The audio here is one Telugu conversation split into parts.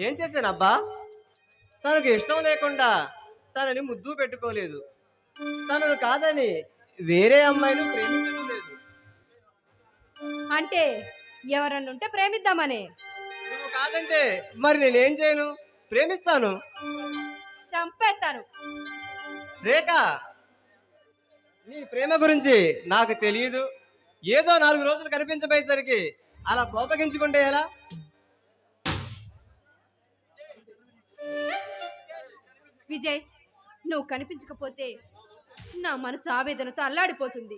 ఏం చేశానబ్బా? తనకు ఇష్టం లేకుండా తనని ముద్దు పెట్టుకోలేదు. తనను కాదని వేరే అమ్మాయిని ప్రేమించడం లేదు. అంటే ఎవరన్నా ఉంటే ప్రేమిద్దామనే. నువ్వు కాదంటే మరి నేనేం చేయను? ప్రేమిస్తాను. చంపేస్తాను. రేఖ, నీ ప్రేమ గురించి నాకు తెలియదు. ఏదో 4 రోజులు కనిపించబోయేసరికి అలా కోపగించుకుంటే ఎలా? విజయ్, నువ్వు కనిపించకపోతే నా మనసు ఆవేదనతో అల్లాడిపోతుంది.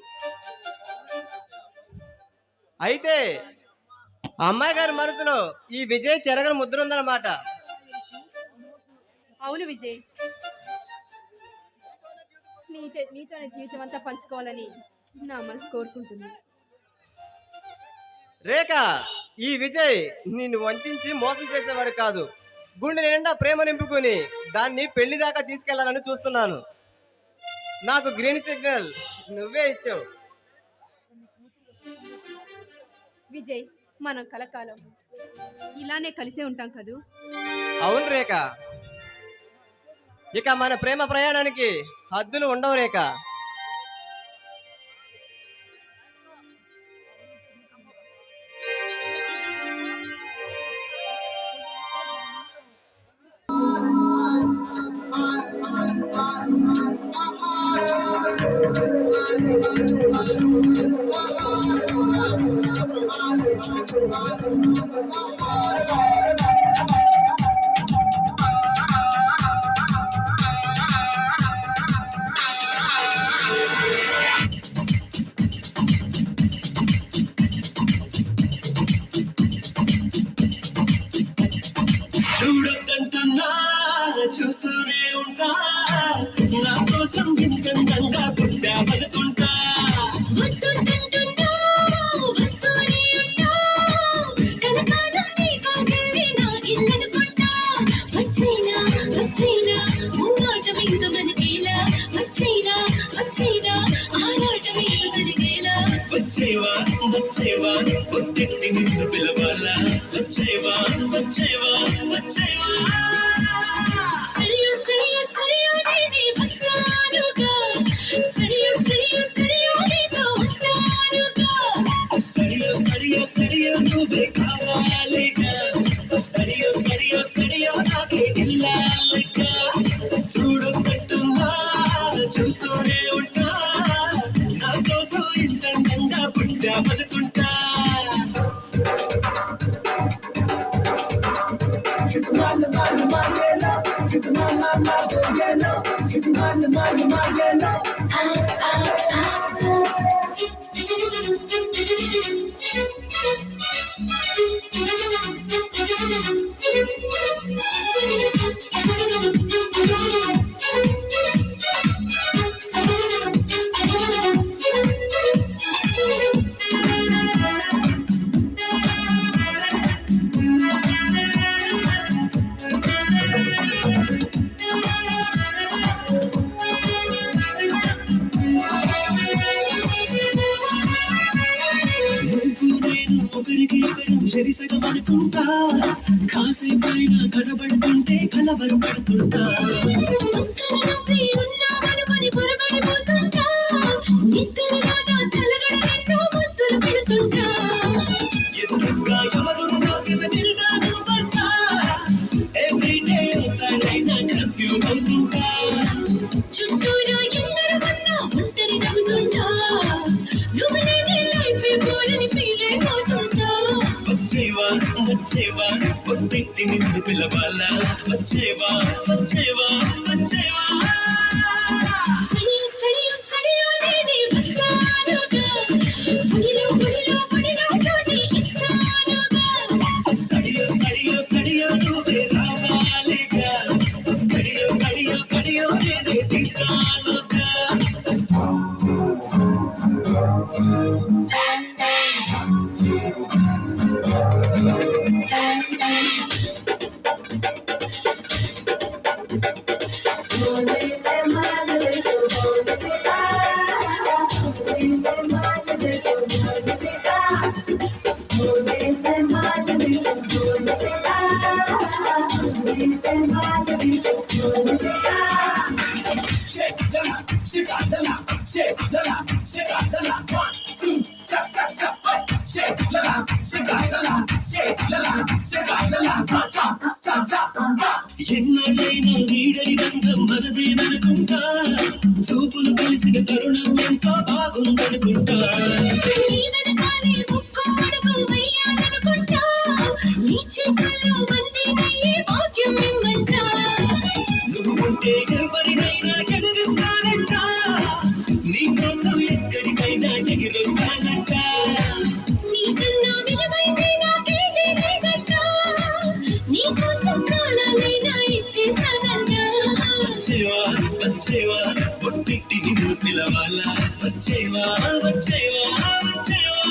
అయితే అమ్మాయి గారి మనసులో ఈ విజయ్ చెరగని ముద్ర ఉందన్నమాట. అవును విజయ్, నీతోనే జీవితం అంతా పంచుకోవాలని నా మనసు కోరుకుంటుంది. రేఖ, ఈ విజయ్ నిన్ను వంచి మోసం చేసేవాడు కాదు. గుండె నిండా ప్రేమ నింపుకుని దాన్ని పెళ్లి దాకా తీసుకెళ్లాలని చూస్తున్నాను. నాకు గ్రీన్ సిగ్నల్ నువ్వే ఇచ్చావు. విజయ్, మనం కలకాలం ఇలానే కలిసే ఉంటాం కదూ? అవును రేఖ, ఇక మన ప్రేమ ప్రయాణానికి హద్దులు ఉండవు రేఖ. చూడొద్దంటున్నా చూస్తూనే ఉంటా, నా కోసం ఇంతంగా పుట్టామనుకుంటా. వస్తూనే ఉంటా, కలకాలం నీకో వెళ్ళి నా ఇల్లనుకుంటా. వచ్చైనా ఊరాట మీద మనకేలా, వచ్చైనా ఆరాట మీద కలిగేలా. వచ్చేవా పొట్టెట్టి నిన్ను పిలవాలా, వచ్చేవా సరియో నేనే వస్తానుగా, సరియో నీతో ఉంటానుగా. సరియో నువ్వే కావాలిగా, సరియో నాకే ఇల్లాలిగా. చూడబట్టున్నా చూస్తూనే ఉంటా, నా కోసం ఇంతంగా పుట్టామనుకుంటా. సరిసగమనుకుంటా, కాసేపైనా కనబడుతుంటే కలవరపడుతుంటా. ఉన్నామనుకొని పొరబడిపోతుంటా, నిద్రలో నా తలగడ ఎన్నో ముద్దులు పెడుతుంటా. ఎదురుగా ఎవరున్నా ఎవరిగా నువ్వంటా, ఎవ్రీడే సరైన కన్ఫ్యూజ్ అవుతుంటా. చుట్టూరా ఎందరు ఉన్నా ఒంటరి నవ్వుతుంటా, నువ్వు లేని లైఫ్ బోరని ఫీల్ అయిపోతుంటా. వచ్చేవా పొట్టెట్టి నిన్ను పిలవాలా, వచ్చేవా సరియో నేనే వస్తానుగా, పొడిలో చోటి ఇస్తానుగా. సరియో నువ్వే రావాలిగా, కడియో నేనే తీస్తానుగా. shake la la, shake la la, shake la la. 1, 2, chop chop chop, shake la la, shake la la, shake la la, shake la la, cha cha cha cha cha. ఎన్నాళ్ళైనా వీడని బంధం మనదేననుకుంటా, చూపులు కలిసిన తరుణం ఎంతో బాగుందనుకుంటా. నీ వెనకాలే ముక్కు అడుగు వెయ్యాలనుకుంటా, నీ చేతుల్లో బందీ అయ్యే భాగ్యం ఇమ్మంటా. నువ్వు ఉంటే ఎవరినైనా ఎదురుస్తానంట, నీకోసం ఎక్కడికైనా ఎగిరొస్తానంట. నీకన్నా విలువైంది నాకేదీ లేదంట, నీకోసం ప్రాణాలైనా ఇచ్చేస్తానంట. వచ్చేవా వచ్చేవా ఒట్టిట్టి నిన్ను పిలవాలా, వచ్చేవా వచ్చేవా వచ్చేవా.